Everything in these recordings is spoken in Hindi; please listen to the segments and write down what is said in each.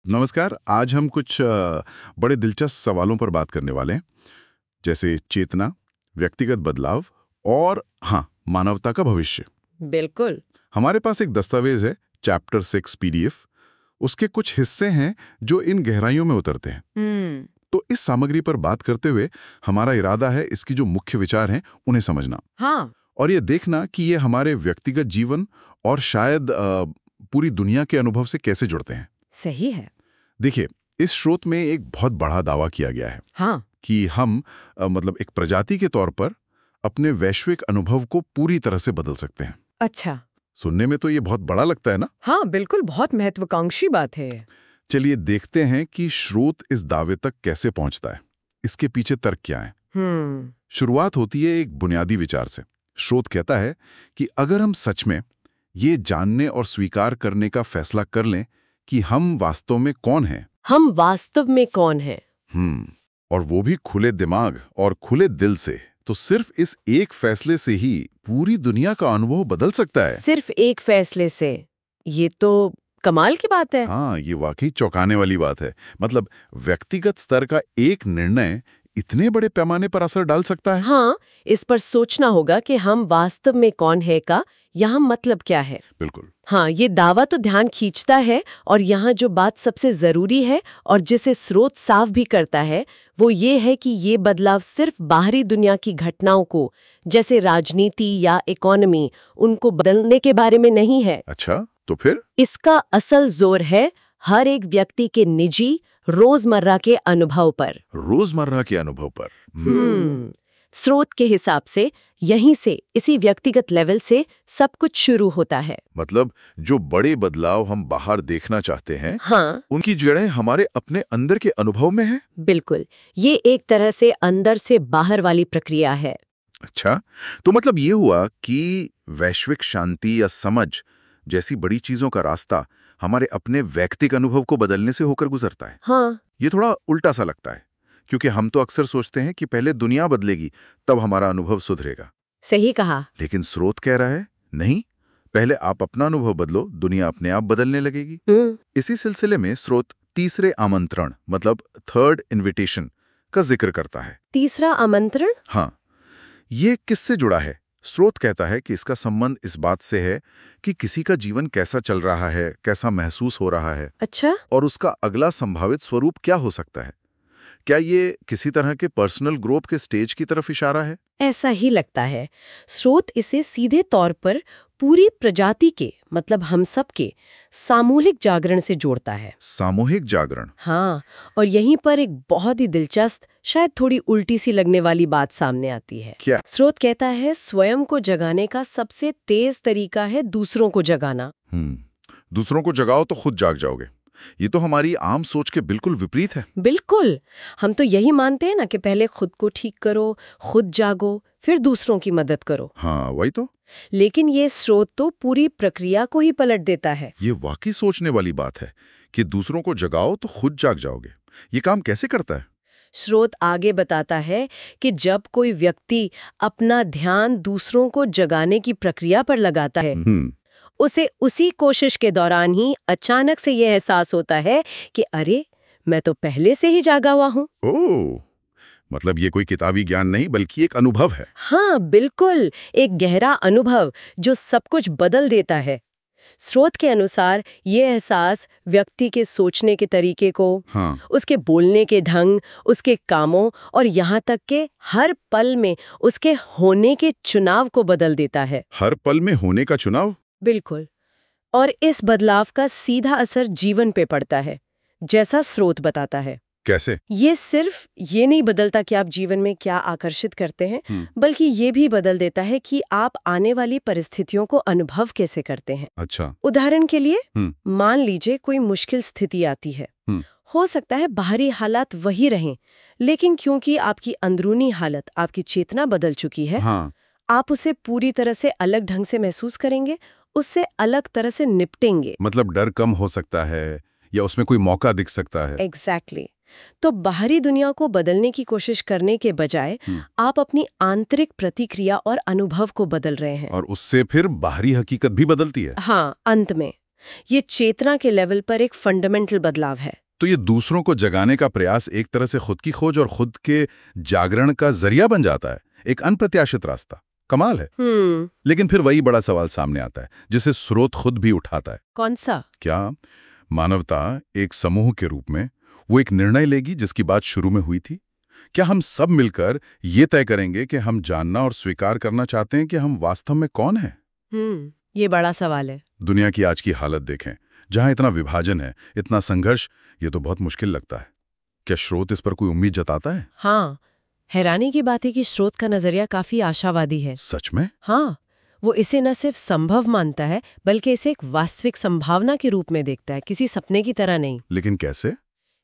नमस्कार। आज हम कुछ बड़े दिलचस्प सवालों पर बात करने वाले हैं, जैसे चेतना, व्यक्तिगत बदलाव और हाँ, मानवता का भविष्य। बिल्कुल। हमारे पास एक दस्तावेज है, चैप्टर 6 पीडीएफ। उसके कुछ हिस्से हैं जो इन गहराइयों में उतरते हैं। तो इस सामग्री पर बात करते हुए हमारा इरादा है इसकी जो मुख्य विचार हैं उन्हें समझना हाँ। और ये देखना कि ये हमारे व्यक्तिगत जीवन और शायद पूरी दुनिया के अनुभव से कैसे जुड़ते हैं। सही है। देखिए, इस स्रोत में एक बहुत बड़ा दावा किया गया है हाँ। कि हम मतलब एक प्रजाति के तौर पर अपने वैश्विक अनुभव को पूरी तरह से बदल सकते हैं। अच्छा। सुनने में तो ये बहुत बड़ा लगता है ना? हाँ, बिल्कुल, बहुत महत्वाकांक्षी बात है। चलिए देखते हैं कि स्रोत इस दावे तक कैसे पहुंचता है। इसके पीछे तर्क क्या है? शुरुआत होती है एक बुनियादी विचार से। स्रोत कहता है कि अगर हम सच में ये जानने और स्वीकार करने का फैसला कर लें कि हम वास्तव में कौन हैं, हम वास्तव में कौन हैं? और वो भी खुले दिमाग और खुले दिल से, तो सिर्फ इस एक फैसले से ही पूरी दुनिया का अनुभव बदल सकता है। सिर्फ एक फैसले से? ये तो कमाल की बात है। हाँ, ये वाकई चौंकाने वाली बात है। मतलब व्यक्तिगत स्तर का एक निर्णय इतने बड़े पैमाने पर असर डाल सकता है। हाँ, इस पर सोचना होगा कि हम वास्तव में कौन है का यहाँ मतलब क्या है। बिल्कुल। हाँ, ये दावा तो ध्यान खींचता है और यहाँ जो बात सबसे जरूरी है और जिसे स्रोत साफ भी करता है वो ये है कि ये बदलाव सिर्फ बाहरी दुनिया की घटनाओं को, जैसे राजनीति या इकोनॉमी, उनको बदलने के बारे में नहीं है। अच्छा, तो फिर? इसका असल जोर है हर एक व्यक्ति के निजी रोजमर्रा के अनुभव पर। रोजमर्रा के अनुभव पर। स्रोत के हिसाब से यहीं से, इसी व्यक्तिगत लेवल से सब कुछ शुरू होता है। मतलब जो बड़े बदलाव हम बाहर देखना चाहते हैं, हाँ, उनकी जड़ें हमारे अपने अंदर के अनुभव में हैं। बिल्कुल। ये एक तरह से अंदर से बाहर वाली प्रक्रिया है। अच्छा, तो मतलब ये हुआ कि वैश्विक शांति या समझ जैसी बड़ी चीजों का रास्ता हमारे अपने व्यक्तिगत अनुभव को बदलने से होकर गुजरता है। हाँ। ये थोड़ा उल्टा सा लगता है, क्योंकि हम तो अक्सर सोचते हैं कि पहले दुनिया बदलेगी तब हमारा अनुभव सुधरेगा। सही कहा। लेकिन स्रोत कह रहा है नहीं, पहले आप अपना अनुभव बदलो, दुनिया अपने आप बदलने लगेगी। इसी सिलसिले में स्रोत तीसरे आमंत्रण मतलब थर्ड इनविटेशन का जिक्र करता है। तीसरा आमंत्रण? हाँ, ये किससे जुड़ा है? स्रोत कहता है कि इसका संबंध इस बात से है कि किसी का जीवन कैसा चल रहा है, कैसा महसूस हो रहा है। अच्छा। और उसका अगला संभावित स्वरूप क्या हो सकता है। क्या ये किसी तरह के पर्सनल ग्रोथ के स्टेज की तरफ इशारा है? ऐसा ही लगता है। स्रोत इसे सीधे तौर पर पूरी प्रजाति के, मतलब हम सब के सामूहिक जागरण से जोड़ता है। सामूहिक जागरण? हाँ, और यहीं पर एक बहुत ही दिलचस्प, शायद थोड़ी उल्टी सी लगने वाली बात सामने आती है। क्या? स्रोत कहता है स्वयं को जगाने का सबसे तेज तरीका है दूसरों को जगाना। दूसरों को जगाओ तो खुद जाग जाओगे। ये तो हमारी आम सोच के बिल्कुल विपरीत है। बिल्कुल। हम तो यही मानते हैं ना कि पहले खुद को ठीक करो, खुद जागो, फिर दूसरों की मदद करो। हाँ, वही तो। लेकिन ये स्रोत तो पूरी प्रक्रिया को ही पलट देता है। ये वाकई सोचने वाली बात है कि दूसरों को जगाओ तो खुद जाग जाओगे। ये काम कैसे करता है? स्रोत आगे बताता है कि जब कोई व्यक्ति अपना ध्यान दूसरों को जगाने की प्रक्रिया पर लगाता है, उसे उसी कोशिश के दौरान ही अचानक से ये एहसास होता है कि अरे, मैं तो पहले से ही जागा हुआ हूँ। ओह, मतलब ये कोई किताबी ज्ञान नहीं बल्कि एक अनुभव है। हाँ, बिल्कुल, एक गहरा अनुभव जो सब कुछ बदल देता है। स्रोत के अनुसार ये एहसास व्यक्ति के सोचने के तरीके को, उसके बोलने के ढंग, उसके कामों और यहाँ तक के हर पल में उसके होने के चुनाव को बदल देता है। हर पल में होने का चुनाव? बिल्कुल। और इस बदलाव का सीधा असर जीवन पे पड़ता है, जैसा स्रोत बताता है। कैसे? ये सिर्फ ये नहीं बदलता कि आप जीवन में क्या आकर्षित करते हैं, बल्कि ये भी बदल देता है कि आप आने वाली परिस्थितियों को अनुभव कैसे करते हैं। अच्छा। उदाहरण के लिए मान लीजिए कोई मुश्किल स्थिति आती है। हो सकता है बाहरी हालात वही रहें, लेकिन क्योंकि आपकी अंदरूनी हालत, आपकी चेतना बदल चुकी है, आप उसे पूरी तरह से अलग ढंग से महसूस करेंगे, उससे अलग तरह से निपटेंगे। मतलब डर कम हो सकता है या उसमें कोई मौका दिख सकता है। एग्जैक्टली। तो बाहरी दुनिया को बदलने की कोशिश करने के बजाय आप अपनी आंतरिक प्रतिक्रिया और अनुभव को बदल रहे हैं। और उससे फिर बाहरी हकीकत भी बदलती है। हाँ, अंत में ये चेतना के लेवल पर एक फंडामेंटल बदलाव है। तो ये दूसरों को जगाने का प्रयास एक तरह से खुद की खोज और खुद के जागरण का जरिया बन जाता है, एक अनप्रत्याशित रास्ता। कमाल है। लेकिन फिर वही बड़ा सवाल सामने आता है जिसे स्रोत खुद भी उठाता है। कौन सा? क्या मानवता एक समूह के रूप में वो एक निर्णय लेगी जिसकी बात शुरू में हुई थी? क्या हम सब मिलकर ये तय करेंगे कि हम जानना और स्वीकार करना चाहते हैं कि हम वास्तव में कौन हैं? ये बड़ा सवाल है। दुनिया की आज की हालत देखें, जहां इतना विभाजन है, इतना संघर्ष, ये तो बहुत मुश्किल लगता है। क्या स्रोत इस पर कोई उम्मीद जताता है? हाँ, हैरानी की बात है कि स्रोत का नजरिया काफी आशावादी है। सच में? हाँ, वो इसे न सिर्फ संभव मानता है बल्कि इसे एक वास्तविक संभावना के रूप में देखता है, किसी सपने की तरह नहीं। लेकिन कैसे?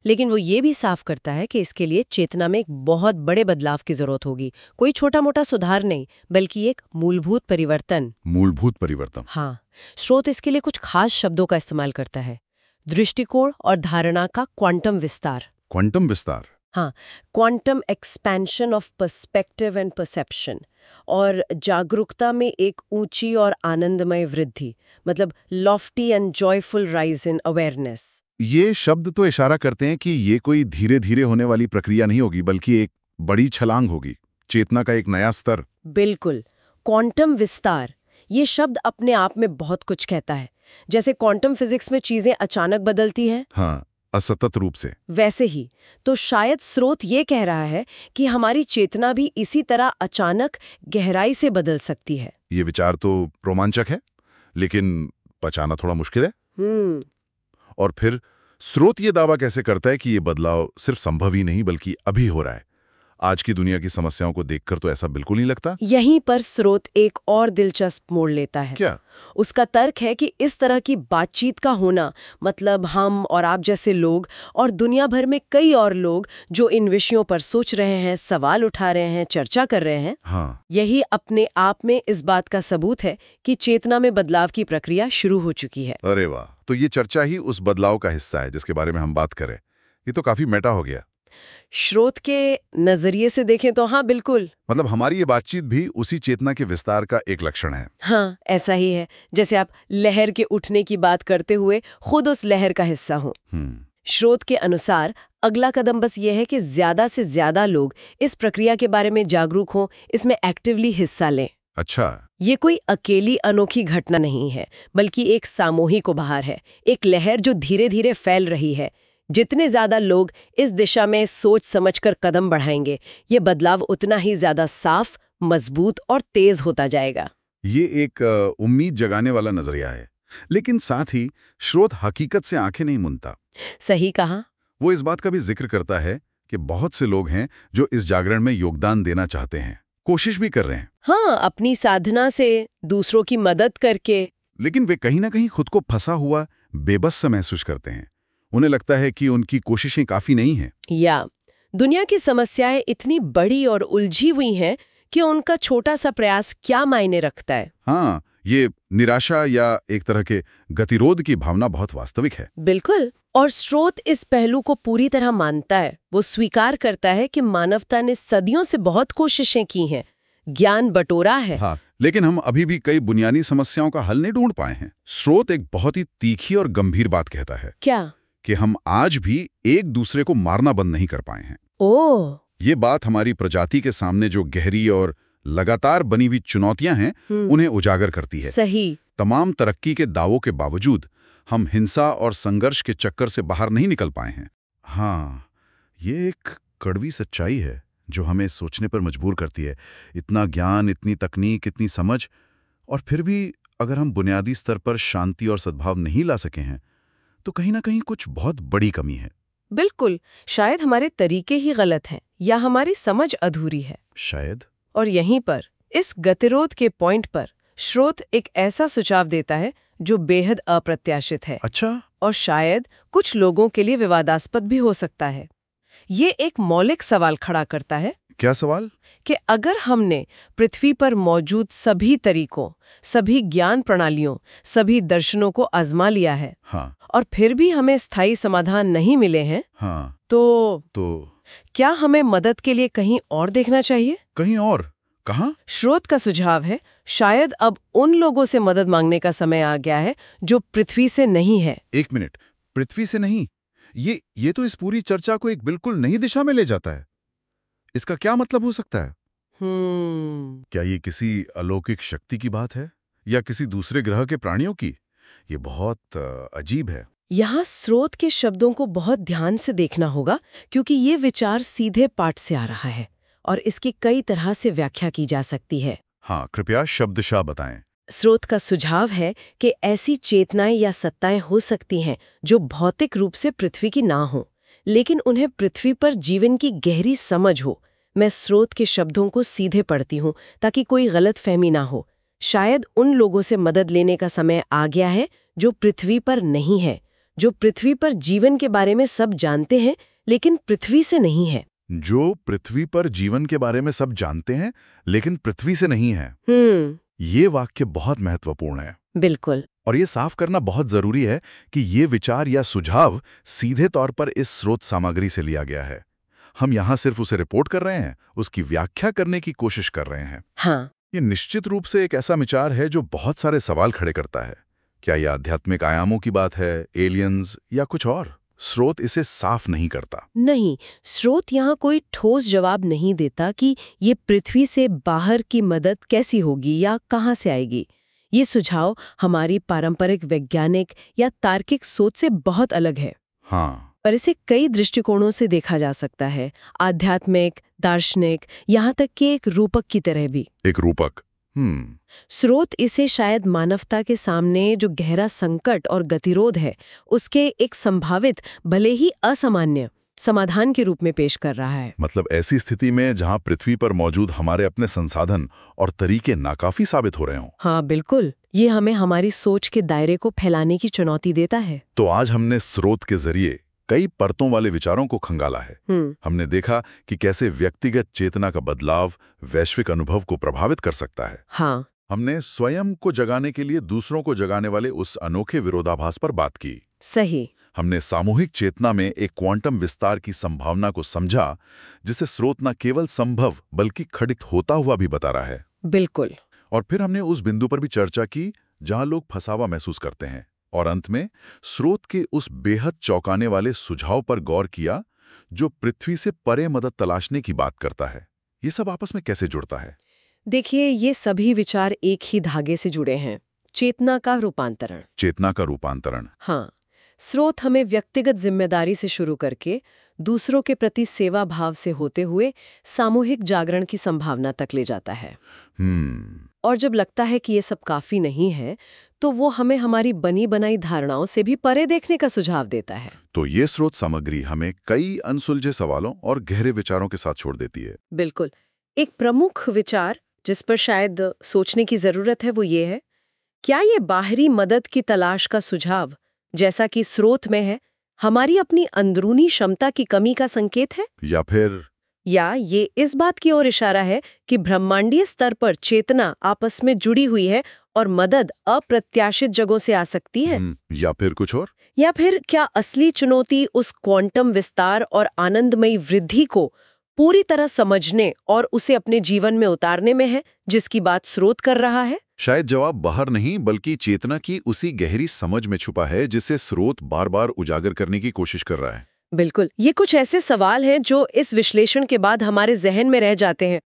लेकिन वो ये भी साफ करता है कि इसके लिए चेतना में एक बहुत बड़े बदलाव की जरूरत होगी। कोई छोटा मोटा सुधार नहीं, बल्कि एक मूलभूत परिवर्तन। मूलभूत परिवर्तन? हाँ, स्रोत इसके लिए कुछ खास शब्दों का इस्तेमाल करता है। दृष्टिकोण और धारणा का क्वांटम विस्तार। क्वांटम विस्तार? हाँ, quantum expansion of perspective and perception, और जागरूकता में एक ऊंची और आनंदमय वृद्धि, मतलब Lofty and joyful rise in awareness. ये शब्द तो इशारा करते हैं कि ये कोई धीरे धीरे होने वाली प्रक्रिया नहीं होगी, बल्कि एक बड़ी छलांग होगी, चेतना का एक नया स्तर। बिल्कुल। क्वांटम विस्तार, ये शब्द अपने आप में बहुत कुछ कहता है। जैसे क्वांटम फिजिक्स में चीजें अचानक बदलती हैं, हाँ, असतत रूप से, वैसे ही तो शायद स्रोत ये कह रहा है कि हमारी चेतना भी इसी तरह अचानक गहराई से बदल सकती है। ये विचार तो रोमांचक है, लेकिन पचाना थोड़ा मुश्किल है। और फिर स्रोत ये दावा कैसे करता है कि ये बदलाव सिर्फ संभव ही नहीं बल्कि अभी हो रहा है? आज की दुनिया की समस्याओं को देखकर तो ऐसा बिल्कुल नहीं लगता। यहीं पर स्रोत एक और दिलचस्प मोड़ लेता है। क्या? उसका तर्क है कि इस तरह की बातचीत का होना, मतलब हम और आप जैसे लोग और दुनिया भर में कई और लोग जो इन विषयों पर सोच रहे हैं, सवाल उठा रहे हैं, चर्चा कर रहे हैं, हाँ, यही अपने आप में इस बात का सबूत है कि चेतना में बदलाव की प्रक्रिया शुरू हो चुकी है। अरे वाह, तो ये चर्चा ही उस बदलाव का हिस्सा है जिसके बारे में हम बात करें। ये तो काफी मेटा हो गया। स्रोत के नजरिए से देखें तो हाँ, बिल्कुल। मतलब हमारी ये बातचीत भी उसी चेतना के विस्तार का एक लक्षण है। हाँ, ऐसा ही है। जैसे आप लहर के उठने की बात करते हुए खुद उस लहर का हिस्सा हो। स्रोत के अनुसार अगला कदम बस ये है कि ज्यादा से ज्यादा लोग इस प्रक्रिया के बारे में जागरूक हों, इसमें एक्टिवली हिस्सा लें। अच्छा, ये कोई अकेली अनोखी घटना नहीं है, बल्कि एक सामूहिक उभार है, एक लहर जो धीरे धीरे फैल रही है। जितने ज्यादा लोग इस दिशा में सोच समझकर कदम बढ़ाएंगे, ये बदलाव उतना ही ज्यादा साफ, मजबूत और तेज होता जाएगा। ये एक उम्मीद जगाने वाला नजरिया है, लेकिन साथ ही स्रोत हकीकत से आंखें नहीं मूंदता। सही कहा। वो इस बात का भी जिक्र करता है कि बहुत से लोग हैं जो इस जागरण में योगदान देना चाहते हैं, कोशिश भी कर रहे हैं। हाँ, अपनी साधना से, दूसरों की मदद करके। लेकिन वे कहीं ना कहीं खुद को फंसा हुआ, बेबस सा महसूस करते हैं। उन्हें लगता है कि उनकी कोशिशें काफी नहीं हैं, या दुनिया की समस्याएं इतनी बड़ी और उलझी हुई हैं कि उनका छोटा सा प्रयास क्या मायने रखता है। हाँ, ये निराशा या एक तरह के गतिरोध की भावना बहुत वास्तविक है। बिल्कुल। और स्रोत इस पहलू को पूरी तरह मानता है। वो स्वीकार करता है कि मानवता ने सदियों से बहुत कोशिशें की हैं, ज्ञान बटोरा है। हाँ, लेकिन हम अभी भी कई बुनियादी समस्याओं का हल नहीं ढूंढ पाए हैं। स्रोत एक बहुत ही तीखी और गंभीर बात कहता है। क्या? कि हम आज भी एक दूसरे को मारना बंद नहीं कर पाए हैं। ओह, ये बात हमारी प्रजाति के सामने जो गहरी और लगातार बनी हुई चुनौतियां हैं, उन्हें उजागर करती है। सही। तमाम तरक्की के दावों के बावजूद हम हिंसा और संघर्ष के चक्कर से बाहर नहीं निकल पाए हैं। हाँ, ये एक कड़वी सच्चाई है जो हमें सोचने पर मजबूर करती है। इतना ज्ञान, इतनी तकनीक, इतनी समझ, और फिर भी अगर हम बुनियादी स्तर पर शांति और सद्भाव नहीं ला सके हैं, तो कहीं ना कहीं कुछ बहुत बड़ी कमी है। बिल्कुल। शायद हमारे तरीके ही गलत हैं या हमारी समझ अधूरी है। शायद। और यहीं पर, इस गतिरोध के पॉइंट पर, स्रोत एक ऐसा सुझाव देता है जो बेहद अप्रत्याशित है। अच्छा। और शायद कुछ लोगों के लिए विवादास्पद भी हो सकता है। ये एक मौलिक सवाल खड़ा करता है। क्या सवाल? कि अगर हमने पृथ्वी पर मौजूद सभी तरीकों, सभी ज्ञान प्रणालियों, सभी दर्शनों को आजमा लिया है, हाँ, और फिर भी हमें स्थायी समाधान नहीं मिले हैं, हाँ, तो तो क्या हमें मदद के लिए कहीं और देखना चाहिए? कहीं और? कहाँ? स्रोत का सुझाव है शायद अब उन लोगों से मदद मांगने का समय आ गया है जो पृथ्वी से नहीं है। एक मिनट, पृथ्वी से नहीं? ये तो इस पूरी चर्चा को एक बिल्कुल नई दिशा में ले जाता है। इसका क्या मतलब हो सकता है? क्या ये किसी अलौकिक शक्ति की बात है या किसी दूसरे ग्रह के प्राणियों की? ये बहुत अजीब है। यहाँ स्रोत के शब्दों को बहुत ध्यान से देखना होगा क्योंकि ये विचार सीधे पाठ से आ रहा है और इसकी कई तरह से व्याख्या की जा सकती है। हाँ, कृपया शब्दशः बताएं। स्रोत का सुझाव है कि ऐसी चेतनाएं या सत्ताएं हो सकती हैं जो भौतिक रूप से पृथ्वी की ना हो, लेकिन उन्हें पृथ्वी पर जीवन की गहरी समझ हो। मैं स्रोत के शब्दों को सीधे पढ़ती हूँ ताकि कोई गलतफहमी ना हो। शायद उन लोगों से मदद लेने का समय आ गया है जो पृथ्वी पर नहीं है, जो पृथ्वी पर जीवन के बारे में सब जानते हैं लेकिन पृथ्वी से नहीं है। जो पृथ्वी पर जीवन के बारे में सब जानते हैं लेकिन पृथ्वी से नहीं है। ये वाक्य बहुत महत्वपूर्ण है। बिल्कुल। और ये साफ करना बहुत जरूरी है कि ये विचार या सुझाव सीधे तौर पर इस स्रोत सामग्री से लिया गया है। हम यहाँ सिर्फ उसे रिपोर्ट कर रहे हैं, उसकी व्याख्या करने की कोशिश कर रहे हैं। हाँ। ये निश्चित रूप से एक ऐसा विचार है जो बहुत सारे सवाल खड़े करता है। क्या यह आध्यात्मिक आयामों की बात है, एलियंस या कुछ और? स्रोत इसे साफ नहीं करता। नहीं, स्रोत यहाँ कोई ठोस जवाब नहीं देता कि ये पृथ्वी से बाहर की मदद कैसी होगी या कहाँ से आएगी। ये सुझाव हमारी पारंपरिक वैज्ञानिक या तार्किक सोच से बहुत अलग है। हाँ। पर इसे कई दृष्टिकोणों से देखा जा सकता है, आध्यात्मिक, दार्शनिक, यहाँ तक कि एक रूपक की तरह भी। एक रूपक? स्रोत इसे शायद मानवता के सामने जो गहरा संकट और गतिरोध है उसके एक संभावित भले ही असामान्य समाधान के रूप में पेश कर रहा है। मतलब ऐसी स्थिति में जहां पृथ्वी पर मौजूद हमारे अपने संसाधन और तरीके नाकाफी साबित हो रहे हों। हाँ बिल्कुल, ये हमें हमारी सोच के दायरे को फैलाने की चुनौती देता है। तो आज हमने स्रोत के जरिए कई परतों वाले विचारों को खंगाला है। हमने देखा कि कैसे व्यक्तिगत चेतना का बदलाव वैश्विक अनुभव को प्रभावित कर सकता है। हाँ। हमने स्वयं को जगाने के लिए दूसरों को जगाने वाले उस अनोखे विरोधाभास पर बात की। सही। हमने सामूहिक चेतना में एक क्वांटम विस्तार की संभावना को समझा, जिसे स्रोत न केवल संभव बल्कि खड़ित होता हुआ भी बता रहा है। बिल्कुल। और फिर हमने उस बिंदु पर भी चर्चा की जहां लोग फंसावा महसूस करते हैं, और अंत में स्रोत के उस बेहद चौंकाने वाले सुझाव पर गौर किया जो पृथ्वी से परे मदद तलाशने की बात करता है। ये सब आपस में कैसे जुड़ता है? देखिए, ये सभी विचार एक ही धागे से जुड़े हैं, चेतना का रूपांतरण। चेतना का रूपांतरण। हाँ, स्रोत हमें व्यक्तिगत जिम्मेदारी से शुरू करके दूसरों के प्रति सेवा भाव से होते हुए सामूहिक जागरण की संभावना तक ले जाता है। और जब लगता है कि ये सब काफी नहीं है, तो वो हमें हमारी बनी बनाई धारणाओं से भी परे देखने का सुझाव देता है। तो ये स्रोत सामग्री हमें कई अनसुलझे सवालों और गहरे विचारों के साथ छोड़ देती है। बिल्कुल। एक प्रमुख विचार जिस पर शायद सोचने की जरूरत है वो ये है, क्या ये बाहरी मदद की तलाश का सुझाव, जैसा कि स्रोत में है, हमारी अपनी अंदरूनी क्षमता की कमी का संकेत है? या ये इस बात की ओर इशारा है कि ब्रह्मांडीय स्तर पर चेतना आपस में जुड़ी हुई है और मदद अप्रत्याशित जगहों से आ सकती है? या फिर कुछ और? या फिर क्या असली चुनौती उस क्वांटम विस्तार और आनंदमयी वृद्धि को पूरी तरह समझने और उसे अपने जीवन में उतारने में है, जिसकी बात स्रोत कर रहा है? शायद जवाब बाहर नहीं बल्कि चेतना की उसी गहरी समझ में छुपा है जिसे स्रोत बार बार उजागर करने की कोशिश कर रहा है। बिल्कुल, ये कुछ ऐसे सवाल हैं जो इस विश्लेषण के बाद हमारे जहन में रह जाते हैं